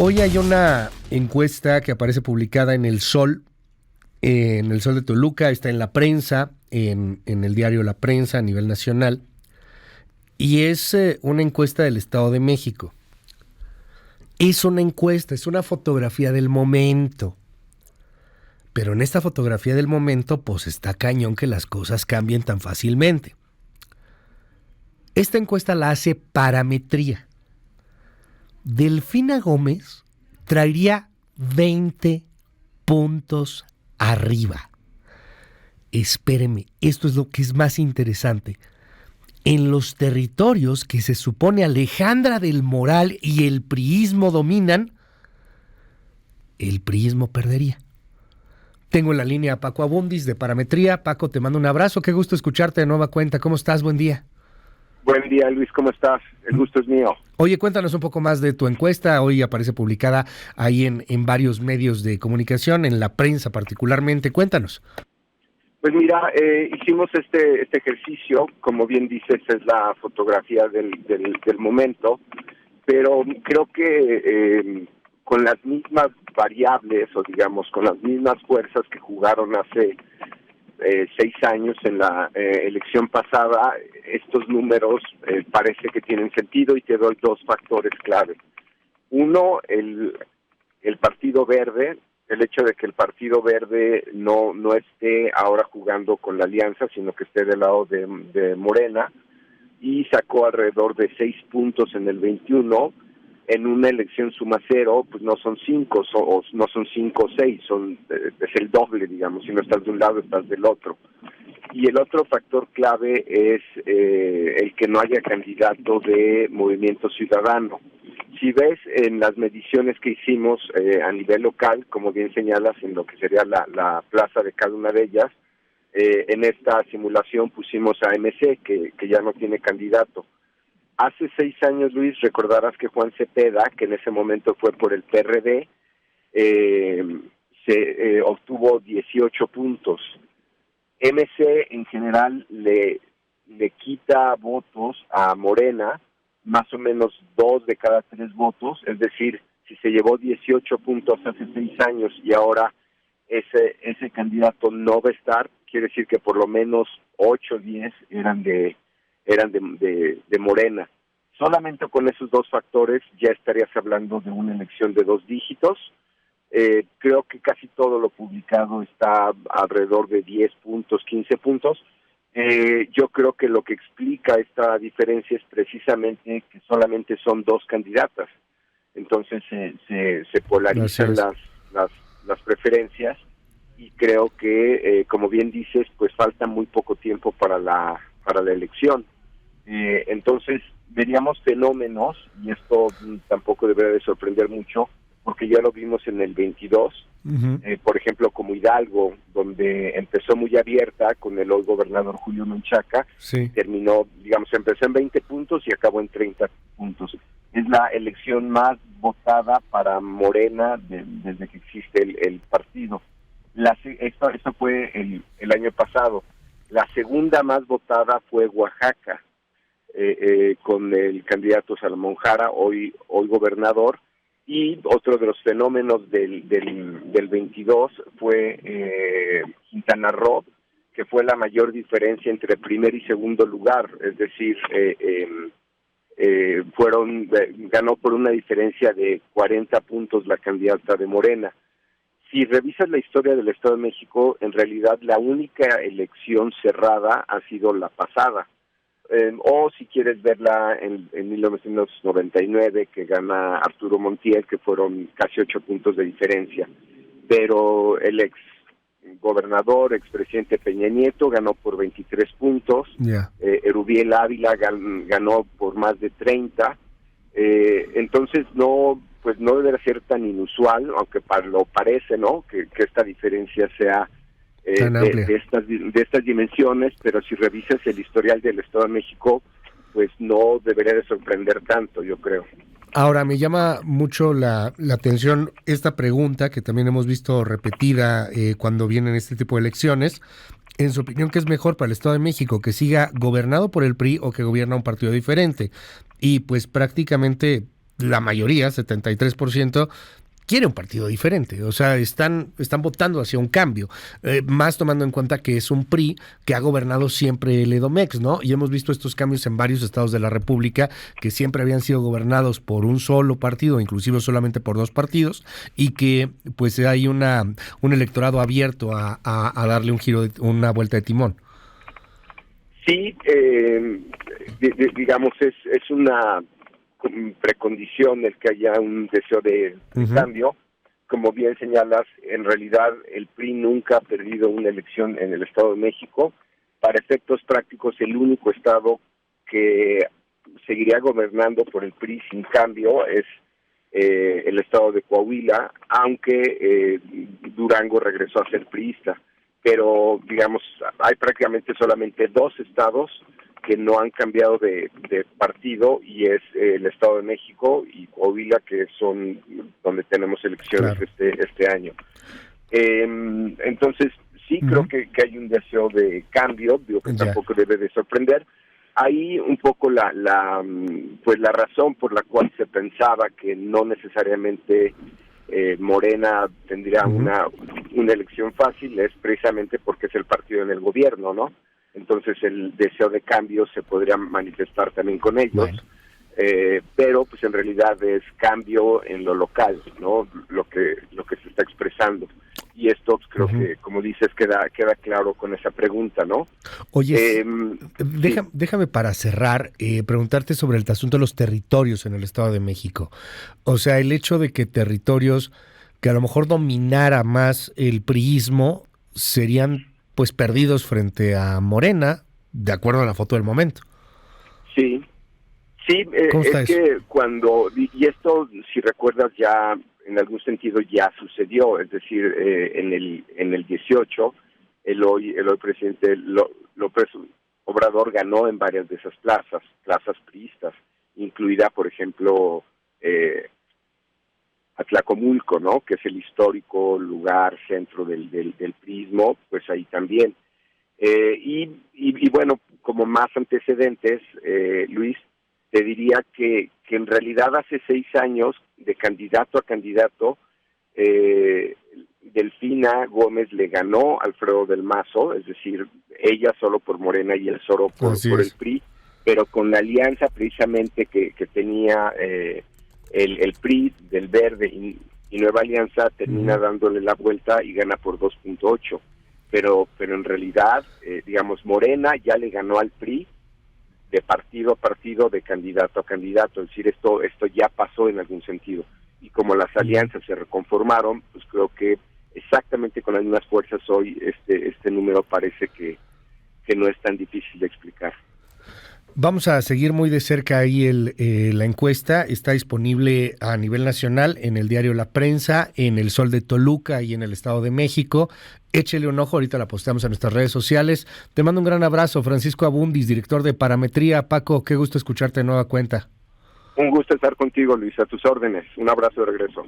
Hoy hay una encuesta que aparece publicada en el Sol de Toluca, está en la prensa, en el diario La Prensa a nivel nacional, y es una encuesta del Estado de México. Es una encuesta, es una fotografía del momento. Pero en esta fotografía del momento, pues está cañón que las cosas cambien tan fácilmente. Esta encuesta la hace Parametría. Delfina Gómez traería 20 puntos arriba. Espéreme, esto es lo que es más interesante. En los territorios que se supone Alejandra del Moral y el priismo dominan, el priismo perdería. Tengo en la línea a Paco Abundis de Parametría. Paco, te mando un abrazo. Qué gusto escucharte de nueva cuenta. ¿Cómo estás? Buen día. Buen día, Luis. ¿Cómo estás? El gusto es mío. Oye, cuéntanos un poco más de tu encuesta. Hoy aparece publicada ahí en varios medios de comunicación, en la prensa particularmente. Cuéntanos. Pues mira, hicimos este ejercicio. Como bien dices, es la fotografía del momento, pero creo que con las mismas variables, o digamos, con las mismas fuerzas que jugaron hace 6 años en la elección pasada, estos números parece que tienen sentido, y te doy 2 factores clave. Uno, el Partido Verde, el hecho de que el Partido Verde no esté ahora jugando con la alianza, sino que esté del lado de Morena, y sacó alrededor de 6 puntos en el 21. En una elección suma cero, pues no son 5, no son 5 o 6, es el doble, digamos. Si no estás de un lado, estás del otro. Y el otro factor clave es el que no haya candidato de Movimiento Ciudadano. Si ves en las mediciones que hicimos a nivel local, como bien señalas, en lo que sería la plaza de cada una de ellas, en esta simulación pusimos a MC, que ya no tiene candidato. Hace 6 años, Luis, recordarás que Juan Cepeda, que en ese momento fue por el PRD, obtuvo 18 puntos. MC en general le quita votos a Morena, más o menos 2 de cada 3 votos, es decir, si se llevó 18 puntos hace 6 años y ahora ese candidato no va a estar, quiere decir que por lo menos 8 o 10 eran de Morena. Solamente con esos 2 factores ya estarías hablando de una elección de 2 dígitos. Creo que casi todo lo publicado está alrededor de 10 puntos, 15 puntos. Yo creo que lo que explica esta diferencia es precisamente que solamente son 2 candidatas. Entonces se polarizan las preferencias, y creo que, como bien dices, pues falta muy poco tiempo para la elección. Entonces veríamos fenómenos, y esto tampoco debería de sorprender mucho, porque ya lo vimos en el 22, por ejemplo, como Hidalgo, donde empezó muy abierta con el hoy gobernador Julio Menchaca, sí. Terminó, digamos, empezó en 20 puntos y acabó en 30 puntos. Es la elección más votada para Morena desde que existe el partido. Esto fue el año pasado. La segunda más votada fue Oaxaca, con el candidato Salomón Jara, hoy gobernador. Y otro de los fenómenos del 22 fue Quintana Roo, que fue la mayor diferencia entre primer y segundo lugar, es decir, ganó por una diferencia de 40 puntos la candidata de Morena. Si revisas la historia del Estado de México, en realidad la única elección cerrada ha sido la pasada. O si quieres verla en 1999, que gana Arturo Montiel, que fueron casi 8 puntos de diferencia. Pero el ex gobernador, expresidente Peña Nieto, ganó por 23 puntos. Yeah. Erubiel Ávila ganó por más de 30. Entonces no debería ser tan inusual, aunque lo parece, ¿no? Que esta diferencia sea de estas dimensiones, pero si revisas el historial del Estado de México, pues no debería de sorprender tanto, yo creo. Ahora, me llama mucho la atención esta pregunta, que también hemos visto repetida cuando vienen este tipo de elecciones. En su opinión, ¿qué es mejor para el Estado de México? ¿Que siga gobernado por el PRI o que gobierna un partido diferente? Y pues prácticamente la mayoría, 73%, quiere un partido diferente, o sea, están votando hacia un cambio, más tomando en cuenta que es un PRI que ha gobernado siempre el Edomex, ¿no? Y hemos visto estos cambios en varios estados de la República que siempre habían sido gobernados por un solo partido, inclusive solamente por dos partidos, y que pues hay un electorado abierto a darle un giro, una vuelta de timón. Sí, digamos, es una precondición el que haya un deseo de cambio. Como bien señalas, en realidad el PRI nunca ha perdido una elección en el Estado de México. Para efectos prácticos, el único estado que seguiría gobernando por el PRI sin cambio es el estado de Coahuila, aunque Durango regresó a ser priista. Pero, digamos, hay prácticamente solamente dos estados que no han cambiado de partido, y es el Estado de México y Coahuila, que son donde tenemos elecciones este año. Entonces, sí, creo que hay un deseo de cambio, digo que tampoco debe de sorprender. Ahí un poco la razón por la cual se pensaba que no necesariamente Morena tendría una elección fácil es precisamente porque es el partido en el gobierno, ¿no? Entonces el deseo de cambio se podría manifestar también con ellos, bueno. Pero pues en realidad es cambio en lo local, ¿no? Lo que se está expresando. Y esto pues, creo que, como dices, queda claro con esa pregunta, ¿no? Oye, déjame para cerrar, preguntarte sobre el asunto de los territorios en el Estado de México. O sea, el hecho de que territorios que a lo mejor dominara más el priismo serían pues perdidos frente a Morena, de acuerdo a la foto del momento. Sí, es que cuando, y esto si recuerdas ya en algún sentido ya sucedió, es decir, en el 18, el hoy presidente López Obrador ganó en varias de esas plazas priistas, incluida, por ejemplo, Atlacomulco, ¿no? Que es el histórico lugar centro del priismo, pues ahí también. Y bueno, como más antecedentes, Luis, te diría que en realidad hace 6 años, de candidato a candidato, Delfina Gómez le ganó a Alfredo del Mazo, es decir, ella solo por Morena y él solo por el PRI, pero con la alianza precisamente que tenía el PRI del Verde y Nueva Alianza, termina dándole la vuelta y gana por 2.8. Pero en realidad, digamos, Morena ya le ganó al PRI de partido a partido, de candidato a candidato, es decir, esto ya pasó en algún sentido. Y como las alianzas se reconformaron, pues creo que exactamente con las mismas fuerzas hoy este número parece que no es tan difícil de explicar. Vamos a seguir muy de cerca ahí la encuesta. Está disponible a nivel nacional en el diario La Prensa, en El Sol de Toluca y en el Estado de México. Échele un ojo, ahorita la posteamos en nuestras redes sociales. Te mando un gran abrazo, Francisco Abundis, director de Parametría. Paco, qué gusto escucharte de nueva cuenta. Un gusto estar contigo, Luis, a tus órdenes. Un abrazo de regreso.